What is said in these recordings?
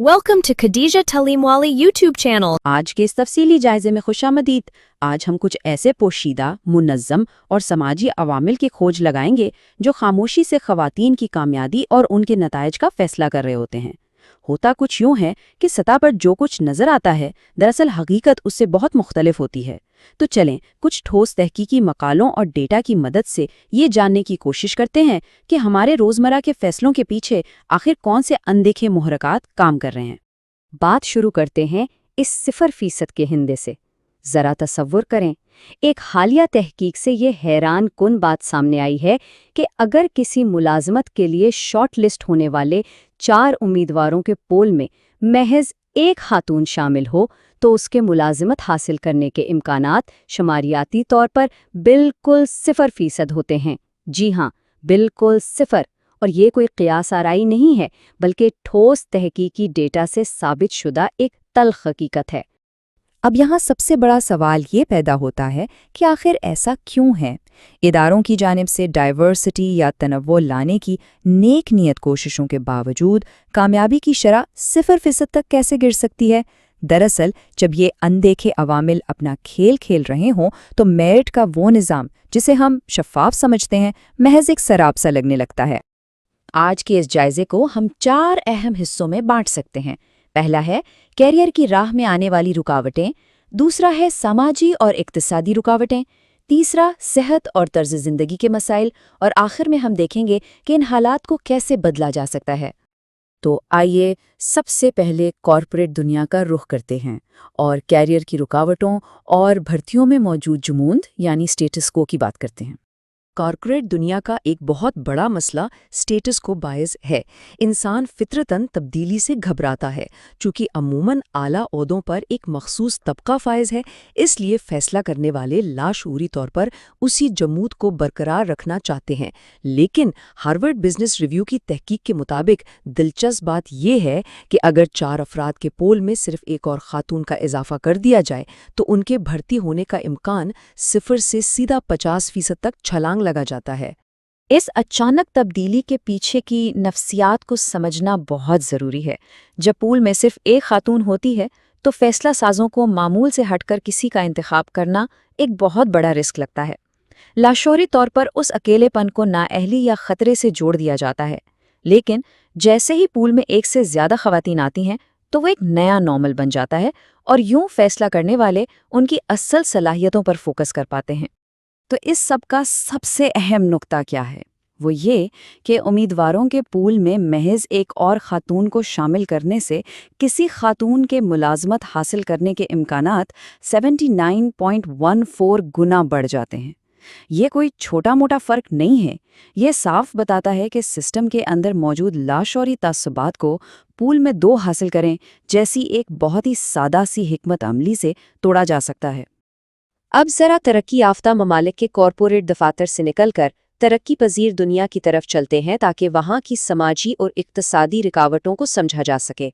Welcome to Khadija Talimwali YouTube channel. आज के इस तफसीली जायजे में खुशामदीद। आज हम कुछ ऐसे पोशीदा, मुनज़्ज़म और समाजी अवामिल की खोज लगाएंगे जो खामोशी से ख़वातीन की कामयाबी और उनके नताइज का फैसला कर रहे होते हैं। होता कुछ यूँ है कि सतह पर जो कुछ नज़र आता है दरअसल हकीकत उससे बहुत मुख्तलिफ होती है। तो चलें कुछ ठोस तहकीकी मकालों और डेटा की मदद से ये जानने की कोशिश करते हैं कि हमारे रोज़मर्रा के फैसलों के पीछे आखिर कौन से अनदेखे मुहर्रकात काम कर रहे हैं। बात शुरू करते हैं इस 0% के हिंदे से। ज़रा तसव्वुर करें, एक हालिया तहकीक से ये हैरान कुन बात सामने आई है कि अगर किसी मुलाजमत के लिए शॉर्ट लिस्ट होने वाले 4 उम्मीदवारों के पोल में महज एक खातून शामिल हो तो उसके मुलाजमत हासिल करने के इम्कानात शुमारियाती तौर पर बिल्कुल 0% होते हैं। जी हाँ, बिल्कुल 0। और ये कोई क़ियास आराई नहीं है, बल्कि ठोस तहकीकी डेटा से साबित शुदा एक तल्ख़ हकीकत है। अब यहाँ सबसे बड़ा सवाल ये पैदा होता है कि आखिर ऐसा क्यों है? इदारों की जानिब से डाइवर्सिटी या तनव्वुर लाने की नेक नियत कोशिशों के बावजूद कामयाबी की शरह 0% तक कैसे गिर सकती है? दरअसल जब ये अनदेखे अवामिल अपना खेल खेल रहे हों तो मेरिट का वो निज़ाम जिसे हम शफ़ाफ समझते हैं महज एक सराब सा लगने लगता है। आज के इस जायजे को हम 4 अहम हिस्सों में बांट सकते हैं। पहला है कैरियर की राह में आने वाली रुकावटें, दूसरा है समाजी और इक्तिसादी रुकावटें, तीसरा सेहत और तर्ज ज़िंदगी के मसाइल, और आखिर में हम देखेंगे कि इन हालात को कैसे बदला जा सकता है। तो आइए सबसे पहले कॉरपोरेट दुनिया का रुख करते हैं और कैरियर की रुकावटों और भर्तियों में मौजूद जुमूंद यानी स्टेटस को की बात करते हैं। कॉर्पोरेट दुनिया का एक बहुत बड़ा मसला स्टेटस को बायस है। इंसान फितरतन तब्दीली से घबराता है। चूँकि अमूमन आला ओहदों पर एक मखसूस तबका फायज है, इसलिए फैसला करने वाले लाशऊरी तौर पर उसी जमूद को बरकरार रखना चाहते हैं। लेकिन हार्वर्ड बिजनेस रिव्यू की तहकीक के मुताबिक दिलचस्प बात यह है कि अगर 4 अफराद के पोल में सिर्फ एक और खातून का इजाफा कर दिया जाए तो उनके भर्ती होने का इम्कान 0 से सीधा 50% तक छलांग लगा जाता है। इस अचानक तब्दीली के पीछे की नफ्सियात को समझना बहुत ज़रूरी है। जब पूल में सिर्फ एक खातून होती है तो फैसला साजों को मामूल से हटकर किसी का इंतखाब करना एक बहुत बड़ा रिस्क लगता है। लाशौरी तौर पर उस अकेलेपन को नाअहली या खतरे से जोड़ दिया जाता है। लेकिन जैसे ही पूल में एक से ज़्यादा ख़वातीन आती हैं तो वो एक नया नॉर्मल बन जाता है और यूं फैसला करने वाले उनकी असल सलाहियतों पर फोकस कर पाते हैं। तो इस सब का सबसे अहम नुक्ता क्या है? वो ये कि उम्मीदवारों के पूल में महज एक और खातून को शामिल करने से किसी खातून के मुलाजमत हासिल करने के इम्कानात 79.14 गुना बढ़ जाते हैं। ये कोई छोटा मोटा फ़र्क नहीं है। ये साफ बताता है कि सिस्टम के अंदर मौजूद लाशौरी तासुबात को पूल में 2 हासिल करें जैसी एक बहुत ही सादा सी हिकमत अमली से तोड़ा जा सकता है। अब ज़रा तरक्की याफ्ता ममालिक के कॉरपोरेट दफातर से निकलकर तरक्की पजीर दुनिया की तरफ चलते हैं ताकि वहाँ की समाजी और इक्तिसादी रुकावटों को समझा जा सके।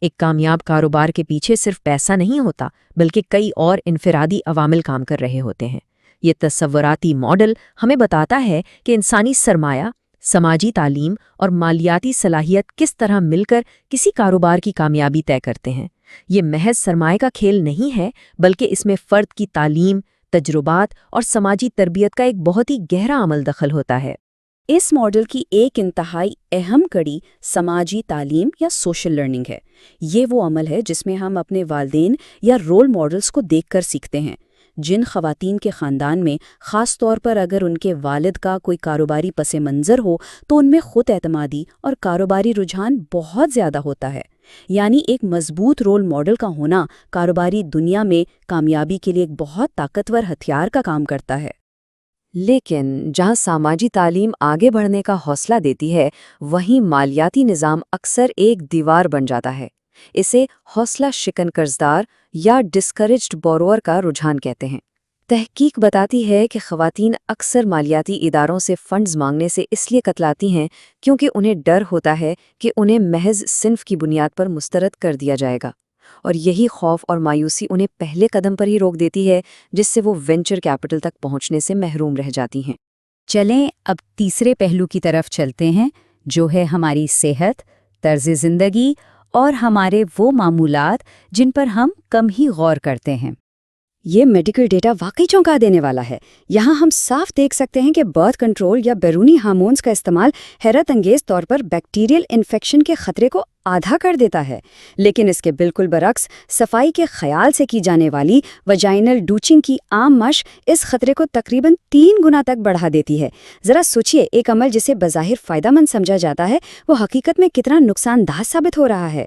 एक कामयाब कारोबार के पीछे सिर्फ पैसा नहीं होता, बल्कि कई और इनफरादी अवामिल काम कर रहे होते हैं। ये तस्वुराती मॉडल हमें बताता है कि इंसानी सरमाया, समाजी तालीम और मालियाती सलाहियत किस तरह मिलकर किसी कारोबार की कामयाबी तय करते हैं। ये महज सरमाए का खेल नहीं है, बल्कि इसमें फ़र्द की तालीम, तजुर्बात और समाजी तरबियत का एक बहुत ही गहरा अमल दखल होता है। इस मॉडल की एक इंतहाई अहम कड़ी समाजी तालीम या सोशल लर्निंग है। ये वो अमल है जिसमें हम अपने वालिदैन या रोल मॉडल्स को देखकर सीखते हैं। जिन ख़वातीन के ख़ानदान में ख़ास तौर पर अगर उनके वालिद का कोई कारोबारी पस मंज़र हो तो उनमें ख़ुद एतमादी और कारोबारी रुझान बहुत ज़्यादा होता है। यानी एक मजबूत रोल मॉडल का होना कारोबारी दुनिया में कामयाबी के लिए एक बहुत ताकतवर हथियार का काम करता है। लेकिन जहाँ समाजी तालीम आगे बढ़ने का हौसला देती है, वहीं मालियाती निज़ाम अक्सर एक दीवार बन जाता है। इसे हौसला शिकन कर्जदार या डिस्करेज्ड बोरोअर का रुझान कहते हैं। तहकीक बताती है कि ख़वातीन अक्सर मालियाती इदारों से फंड्स मांगने से इसलिए कतलाती हैं क्योंकि उन्हें डर होता है कि उन्हें महज सिन्फ की बुनियाद पर मुस्तरद कर दिया जाएगा, और यही खौफ और मायूसी उन्हें पहले कदम पर ही रोक देती है, जिससे वो वेंचर कैपिटल तक पहुंचने से महरूम रह जाती हैं। चलें अब तीसरे पहलू की तरफ चलते हैं, जो है हमारी सेहत, तर्ज ज़िंदगी اور ہمارے وہ معمولات جن پر ہم کم ہی غور کرتے ہیں۔ یہ میڈیکل ڈیٹا واقعی چونکا دینے والا ہے۔ یہاں ہم صاف دیکھ سکتے ہیں کہ برتھ کنٹرول یا بیرونی ہارمونز کا استعمال حیرت انگیز طور پر بیکٹیریل انفیکشن کے خطرے کو آدھا کر دیتا ہے، لیکن اس کے بالکل برعکس صفائی کے خیال سے کی جانے والی ویجائنل ڈوچنگ کی عام مشق اس خطرے کو تقریباً 3 گنا تک بڑھا دیتی ہے۔ ذرا سوچئے، ایک عمل جسے بظاہر فائدہ مند سمجھا جاتا ہے وہ حقیقت میں کتنا نقصان دہ ثابت ہو رہا ہے۔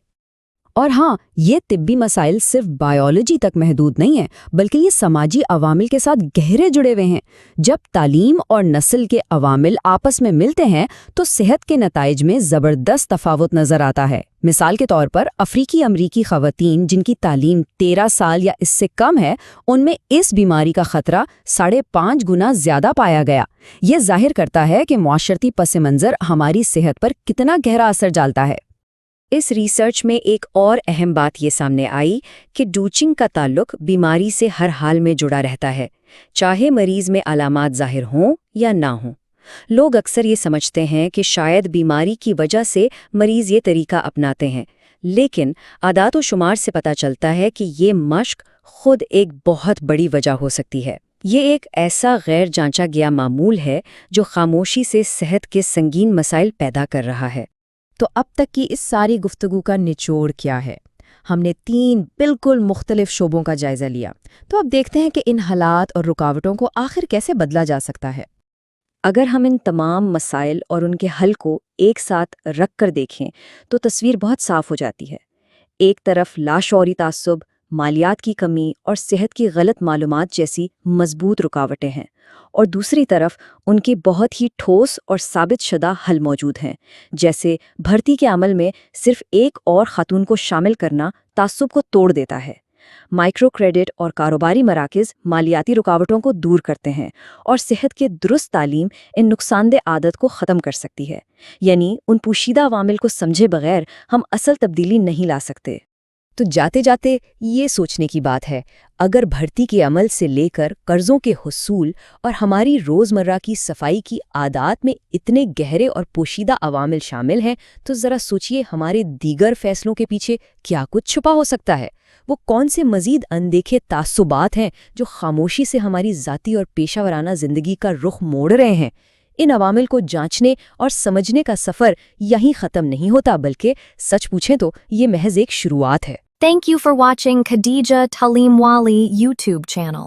اور ہاں، یہ طبی مسائل صرف بایولوجی تک محدود نہیں ہیں، بلکہ یہ سماجی عوامل کے ساتھ گہرے جڑے ہوئے ہیں۔ جب تعلیم اور نسل کے عوامل آپس میں ملتے ہیں تو صحت کے نتائج میں زبردست تفاوت نظر آتا ہے۔ مثال کے طور پر افریقی امریکی خواتین جن کی تعلیم 13 سال یا اس سے کم ہے، ان میں اس بیماری کا خطرہ 5.5 گنا زیادہ پایا گیا۔ یہ ظاہر کرتا ہے کہ معاشرتی پس منظر ہماری صحت پر کتنا گہرا اثر ڈالتا ہے۔ اس ریسرچ میں ایک اور اہم بات یہ سامنے آئی کہ ڈوچنگ کا تعلق بیماری سے ہر حال میں جڑا رہتا ہے، چاہے مریض میں علامات ظاہر ہوں یا نہ ہوں۔ لوگ اکثر یہ سمجھتے ہیں کہ شاید بیماری کی وجہ سے مریض یہ طریقہ اپناتے ہیں، لیکن اعداد و شمار سے پتہ چلتا ہے کہ یہ مشق خود ایک بہت بڑی وجہ ہو سکتی ہے۔ یہ ایک ایسا غیر جانچا گیا معمول ہے جو خاموشی سے صحت کے سنگین مسائل پیدا کر رہا ہے۔ تو اب تک کی اس ساری گفتگو کا نچوڑ کیا ہے؟ ہم نے 3 بالکل مختلف شعبوں کا جائزہ لیا، تو اب دیکھتے ہیں کہ ان حالات اور رکاوٹوں کو آخر کیسے بدلا جا سکتا ہے۔ اگر ہم ان تمام مسائل اور ان کے حل کو ایک ساتھ رکھ کر دیکھیں تو تصویر بہت صاف ہو جاتی ہے۔ ایک طرف لاشعوری تعصب، مالیات کی کمی اور صحت کی غلط معلومات جیسی مضبوط رکاوٹیں ہیں، اور دوسری طرف ان کے بہت ہی ٹھوس اور ثابت شدہ حل موجود ہیں، جیسے بھرتی کے عمل میں صرف ایک اور خاتون کو شامل کرنا تعصب کو توڑ دیتا ہے۔ مائکرو کریڈٹ اور کاروباری مراکز مالیاتی رکاوٹوں کو دور کرتے ہیں، اور صحت کے درست تعلیم ان نقصان دہ عادت کو ختم کر سکتی ہے۔ یعنی ان پوشیدہ عوامل کو سمجھے بغیر ہم اصل تبدیلی نہیں لا سکتے۔ تو جاتے جاتے یہ سوچنے کی بات ہے، اگر بھرتی کے عمل سے لے کر قرضوں کے حصول اور ہماری روزمرہ کی صفائی کی عادات میں اتنے گہرے اور پوشیدہ عوامل شامل ہیں، تو ذرا سوچئے ہمارے دیگر فیصلوں کے پیچھے کیا کچھ چھپا ہو سکتا ہے۔ وہ کون سے مزید اندیکھے تعصبات ہیں جو خاموشی سے ہماری ذاتی اور پیشہ ورانہ زندگی کا رخ موڑ رہے ہیں؟ ان عوامل کو جانچنے اور سمجھنے کا سفر یہیں ختم نہیں ہوتا، بلکہ سچ پوچھیں تو یہ محض ایک شروعات ہے۔ Thank you for watching Khadija Talimwali YouTube channel.